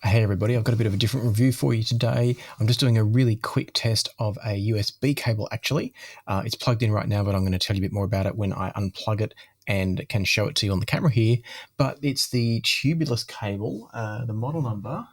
Hey everybody, I've got a bit of a different review for you today. I'm just doing a really quick test of a USB cable actually. It's plugged in right now, but I'm going to tell you a bit more about it when I unplug it and can show it to you on the camera here. But it's the Tubulus cable, the model number.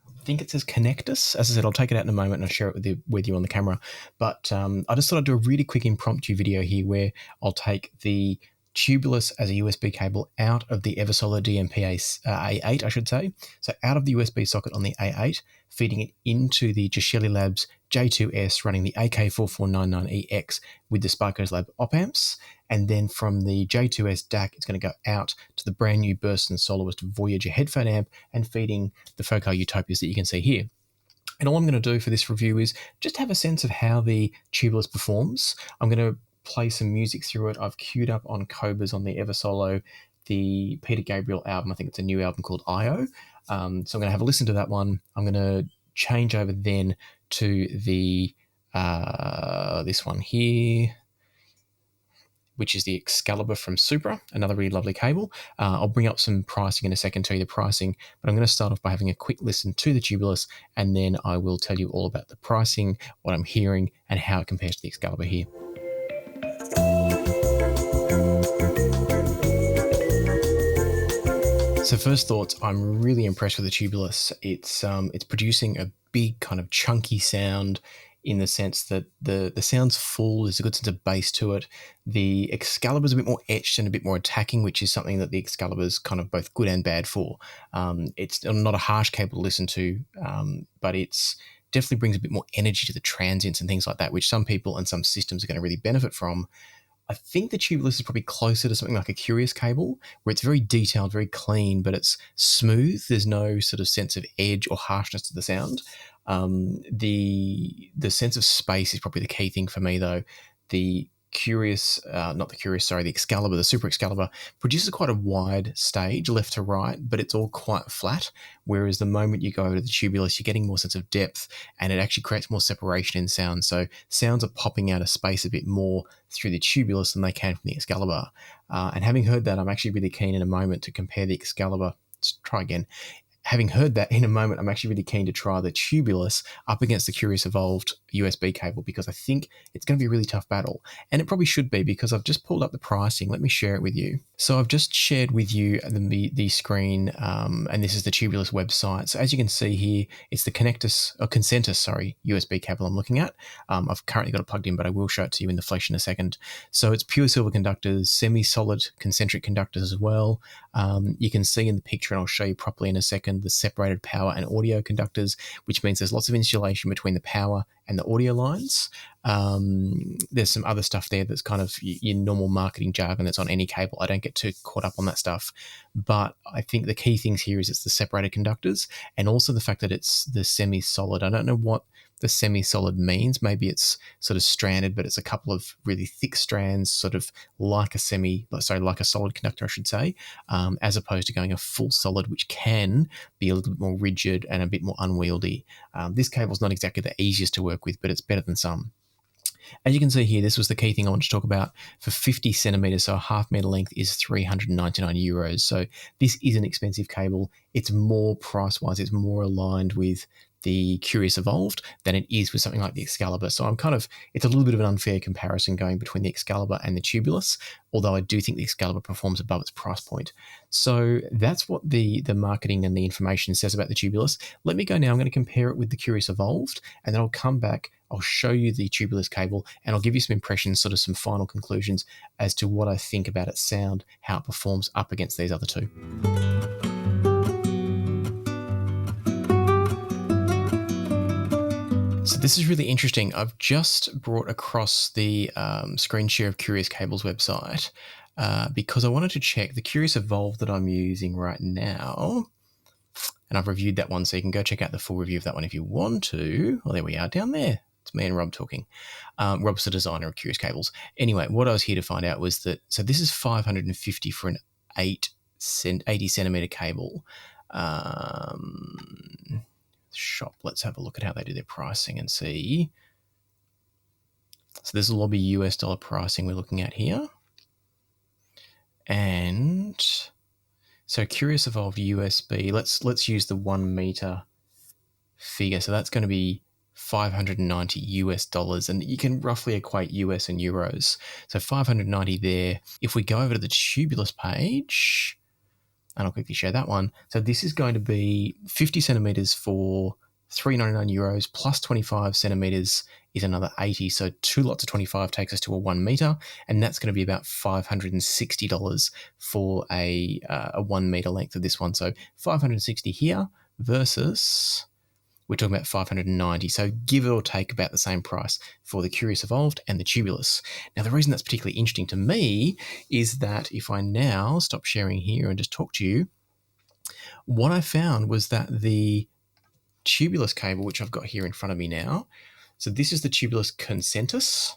I think it says Connectus. As I said, I'll take it out in a moment and I'll share it with you on the camera. But I just thought I'd do a really quick impromptu video here where I'll take the Tubulus as a USB cable out of the Eversolar A8, I should say. So out of the USB socket on the A8, feeding it into the Gishelli Labs J2S running the AK4499EX with the Sparkos Lab op amps. And then from the J2S DAC, it's going to go out to the brand new Burst and Soloist Voyager headphone amp and feeding the Focal Utopias that you can see here. And all I'm going to do for this review is just have a sense of how the Tubulus performs. I'm going to play some music through it. I've queued up on Cobras on the Eversolo, the Peter Gabriel album. I think it's a new album called IO. So I'm going to have a listen to that one. I'm going to change over then to the this one here, which is the Excalibur from Supra, another really lovely cable. I'll bring up some pricing in a second, tell you the pricing, but I'm going to start off by having a quick listen to the Tubulus, and then I will tell you all about the pricing, what I'm hearing, and how it compares to the Excalibur here. So first thoughts, I'm really impressed with the Tubulus. It's producing a big kind of chunky sound in the sense that the sound's full, there's a good sense of bass to it. The Excalibur's a bit more etched and a bit more attacking, which is something that the Excalibur's kind of both good and bad for. It's not a harsh cable to listen to, but it's definitely brings a bit more energy to the transients and things like that, which some people and some systems are going to really benefit from. I think the Tubulus is probably closer to something like a Curious cable, where it's very detailed, very clean, but it's smooth. There's no sort of sense of edge or harshness to the sound. The sense of space is probably the key thing for me, though. The Excalibur, the Super Excalibur, produces quite a wide stage, left to right, but it's all quite flat, whereas the moment you go over to the Tubulus, you're getting more sense of depth, and it actually creates more separation in sound. So sounds are popping out of space a bit more through the Tubulus than they can from the Excalibur. And having heard that, I'm actually really keen in a moment to compare the Excalibur. Let's try again. Having heard that in a moment, I'm actually really keen to try the Tubulus up against the Curious Evolved USB cable, because I think it's going to be a really tough battle. And it probably should be, because I've just pulled up the pricing. Let me share it with you. So I've just shared with you the screen, and this is the Tubulus website. So as you can see here, it's the Concentus USB cable I'm looking at. I've currently got it plugged in, but I will show it to you in the flesh in a second. So it's pure silver conductors, semi-solid concentric conductors as well. You can see in the picture, and I'll show you properly in a second, the separated power and audio conductors, which means there's lots of insulation between the power and the audio lines. There's some other stuff there that's kind of your normal marketing jargon that's on any cable. I don't get too caught up on that stuff, but I think the key things here is it's the separated conductors, and also the fact that it's the semi-solid. I don't know what the semi-solid means. Maybe it's sort of stranded, but it's a couple of really thick strands, sort of like a solid conductor, I should say, as opposed to going a full solid, which can be a little bit more rigid and a bit more unwieldy. This cable's not exactly the easiest to work with, but it's better than some. As you can see here, this was the key thing I wanted to talk about. For 50 centimeters, so a half meter length, is €399. So this is an expensive cable. It's more price-wise, it's more aligned with the Curious Evolved than it is with something like the Excalibur. So it's a little bit of an unfair comparison going between the Excalibur and the Tubulus, although I do think the Excalibur performs above its price point. So that's what the marketing and the information says about the Tubulus. Let me go now. I'm going to compare it with the Curious Evolved, and then I'll come back. I'll show you the Tubulus cable, and I'll give you some impressions, sort of some final conclusions as to what I think about its sound, how it performs up against these other two. So this is really interesting. I've just brought across the screen share of Curious Cable's website because I wanted to check the Curious Evolve that I'm using right now. And I've reviewed that one, so you can go check out the full review of that one if you want to. Well, there we are down there. It's me and Rob talking. Rob's the designer of Curious Cables. Anyway, what I was here to find out was that, so this is $550 for an 80 centimeter cable. Shop. Let's have a look at how they do their pricing and see. So there's a lobby US dollar pricing we're looking at here. And So Curious Evolved USB, let's use the 1 meter figure. So that's going to be $590, and you can roughly equate US and euros. So 590 there. If we go over to the Tubulus page, and I'll quickly share that one. So this is going to be 50 centimeters for €399 plus 25 centimeters is another 80. So 2 lots of 25 takes us to a 1 meter, and that's going to be about $560 for a 1 meter length of this one. So 560 here versus, we're talking about 590. So give or take about the same price for the Curious Evolved and the Tubulus. Now, the reason that's particularly interesting to me is that if I now stop sharing here and just talk to you, what I found was that the Tubulus cable, which I've got here in front of me now, so this is the Tubulus Concentus.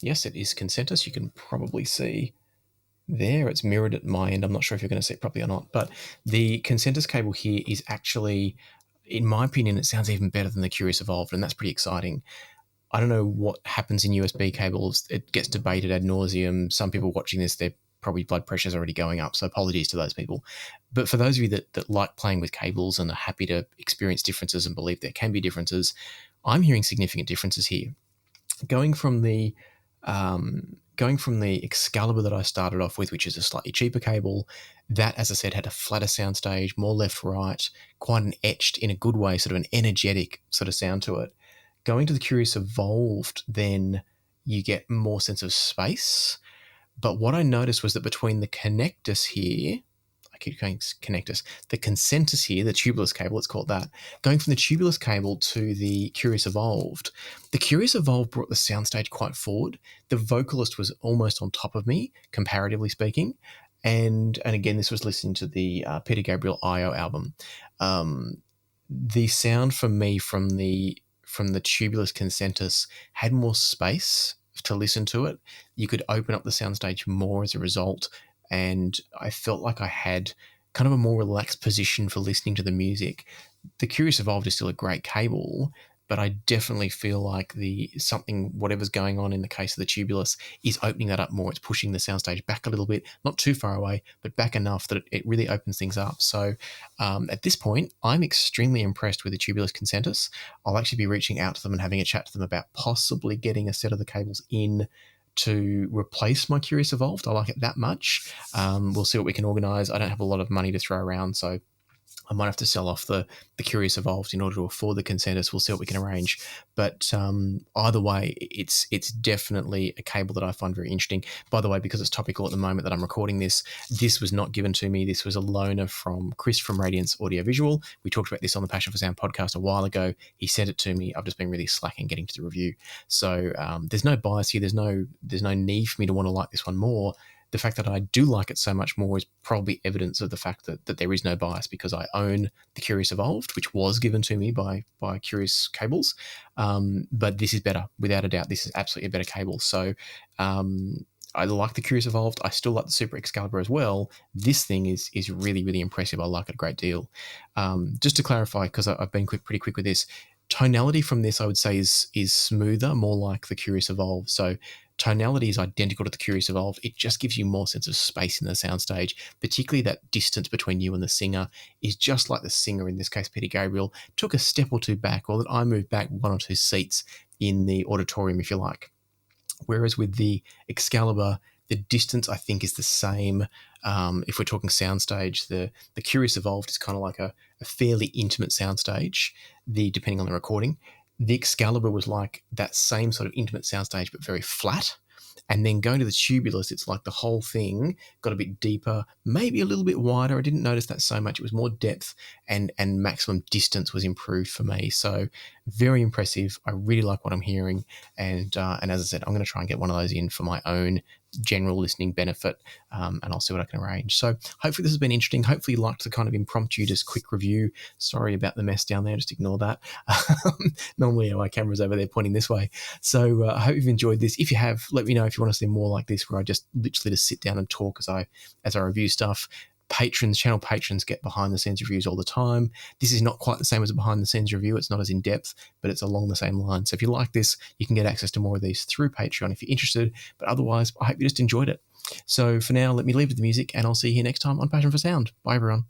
Yes, it is Concentus. You can probably see there. It's mirrored at my end. I'm not sure if you're going to see it properly or not, but the Concentus cable here is actually, in my opinion, it sounds even better than the Curious Evolved, and that's pretty exciting. I don't know what happens in USB cables. It gets debated ad nauseum. Some people watching this, their probably blood pressure is already going up, so apologies to those people. But for those of you that like playing with cables and are happy to experience differences and believe there can be differences, I'm hearing significant differences here. Going from the Excalibur that I started off with, which is a slightly cheaper cable, that, as I said, had a flatter sound stage, more left-right, quite an etched, in a good way, sort of an energetic sort of sound to it. Going to the Curious Evolved, then you get more sense of space. But what I noticed was that between the connectus here, I keep going connectus, the Concentus here, the Tubulus cable, let's call it that, going from the Tubulus cable to the Curious Evolved, the Curious Evolved brought the soundstage quite forward. The vocalist was almost on top of me, comparatively speaking. And again, this was listening to the Peter Gabriel I.O. album. The sound for me from the Tubulus Concentus had more space to listen to it. You could open up the soundstage more as a result, and I felt like I had kind of a more relaxed position for listening to the music. The Curious Evolved is still a great cable, but I definitely feel like whatever's going on in the case of the Tubulus is opening that up more. It's pushing the soundstage back a little bit, not too far away, but back enough that it really opens things up. So at this point, I'm extremely impressed with the Tubulus Concentus. I'll actually be reaching out to them and having a chat to them about possibly getting a set of the cables in to replace my Curious Evolved. I like it that much. We'll see what we can organise. I don't have a lot of money to throw around, so I might have to sell off the Curious Evolved in order to afford the Concentus. We'll see what we can arrange. But either way, it's definitely a cable that I find very interesting. By the way, because it's topical at the moment that I'm recording this was not given to me. This was a loaner from Chris from Radiance Audiovisual. We talked about this on the Passion for Sound podcast a while ago. He sent it to me. I've just been really slacking getting to the review. So there's no bias here. There's no need for me to want to like this one more. The fact that I do like it so much more is probably evidence of the fact that there is no bias, because I own the Curious Evolved, which was given to me by Curious Cables. But this is better, without a doubt. This is absolutely a better cable. So I like the Curious Evolved. I still like the Supra Excalibur as well. This thing is really, really impressive. I like it a great deal. Just to clarify, because I've been pretty quick with this, tonality from this I would say is smoother, more like the Curious Evolved. So tonality is identical to the Curious Evolved. It just gives you more sense of space in the soundstage, particularly that distance between you and the singer is just like the singer, in this case Peter Gabriel, took a step or two back, or that I moved back 1 or 2 seats in the auditorium, if you like. Whereas with the Excalibur, the distance I think is the same. If we're talking soundstage, the Curious Evolved is kind of like a fairly intimate soundstage, depending on the recording. The Excalibur was like that same sort of intimate soundstage, but very flat. And then going to the Tubulus, it's like the whole thing got a bit deeper, maybe a little bit wider. I didn't notice that so much. It was more depth, and maximum distance was improved for me. So very impressive. I really like what I'm hearing. And as I said, I'm going to try and get one of those in for my own general listening benefit, and I'll see what I can arrange. So hopefully this has been interesting. Hopefully you liked the kind of impromptu, just quick review. Sorry about the mess down there. Just ignore that. Normally my camera's over there pointing this way. So I hope you've enjoyed this. If you have, let me know if you want to see more like this, where I just literally just sit down and talk as I review stuff. Channel patrons get behind the scenes reviews all the time. This is not quite the same as a behind the scenes review. It's not as in depth, but it's along the same line. So if you like this, you can get access to more of these through Patreon if you're interested. But otherwise, I hope you just enjoyed it. So for now, let me leave with the music, and I'll see you here next time on Passion for Sound. Bye, everyone.